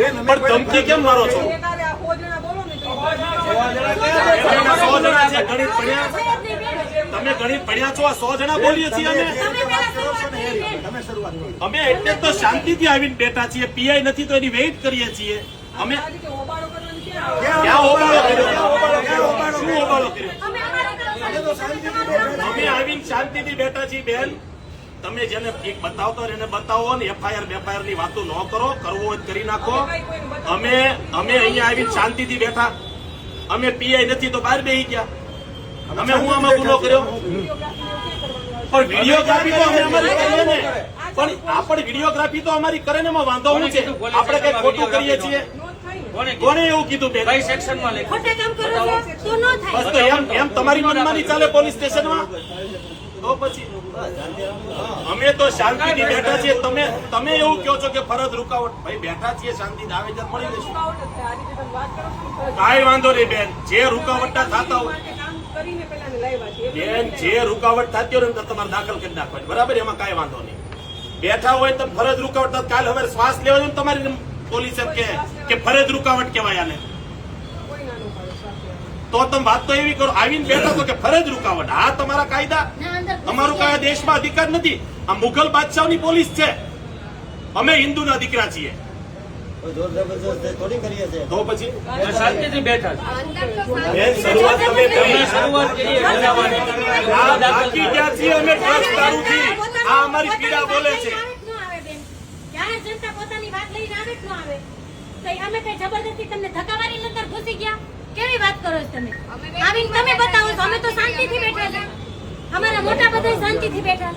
પણ ધમકી કેમ મારો છો? 100 જણા છે, ગણિત ભણ્યા તમે ગણિત ભણ્યા છો? 100 જણા બોલીએ છીએ અમે એટલે તો શાંતિથી આવીને બેઠા છીએ. પીઆઈ નથી તો એની વેઇટ કરીએ છીએ અમે. ક્યાં હોબાળો કર્યો? શું હોબાળો કર્યો? અમે આવીને શાંતિથી બેઠા છીએ. બેન, તમે જેને એક બતાવતો એને બતાવો ને એફઆઈઆર બેફઆઈઆર ની વાતો ન કરો. કરવો હોય કરી નાખો. અમે અહીંયા આવીને શાંતિથી બેઠા. અમે પીઆઈ નથી તો બહાર બેસી ગયા. અમે હું આમાં ગુનો કર્યો? પણ વિડીયોગ્રાફી તો અમે અમારી કરીએ ને. પણ આપણે વિડીયોગ્રાફી તો અમારી કરે ને, એમાં વાંધો શું છે? આપણે કઈ ખોટું કરીએ છીએ? કોને એવું કીધું? બેન, કઈ સેક્શનમાં લખ્યું? બસ તો એમ તમારી મનમાની ચાલે પોલીસ સ્ટેશનમાં? તો પછી અમે તો શાંતિથી બેઠા છીએ. તમે એવું કહો છો કે ફરજ રૂકાવટ. ભાઈ બેઠા છીએ શાંતિથી, આવેદન મળી લેશું. કાંઈ વાંધો નહીં બેન, જે રૂકાવટના થતા હોય બેન, જે રૂકાવટ થતી હોય ને તમારે દાખલ કરી નાખવાની, બરાબર? એમાં કાંઈ વાંધો નહીં. બેઠા હોય તમે ફરજ રૂકાવટ થાય, કાલ હવે શ્વાસ લેવા જોઈએ તમારી પોલીસ એમ કે ફરજ રૂકાવટ કહેવાય આને. તો તમે વાત તો એવી કરો, આવીને બેઠા તો કે ફરજ રૂકાવટ. હા, તમારા કાયદા, અમારું કયા દેશમાં અધિકાર નથી. આ મુઘલ બાદશાહની પોલીસ છે. અમે હિન્દુના દીકરા છીએ. તો પછી શાંતિથી બેઠા બેન, શરૂઆત તમે કરી. બાકી ક્યાં છીએ અમે? ડ્રગ્સ દારૂથી. આ અમારી પીડા બોલે છે. જનતા પોતાની વાત લઈને આવે કે ન આવે? અમે કઈ જબરદસ્તી તમને ધક્કાવારી અંદર ઘૂસી ગયા? કેવી વાત કરો છો તમે? આવીને તમે બતાવો છો. અમે તો શાંતિથી બેઠા છે. અમારા મોટા બધા શાંતિથી બેઠા.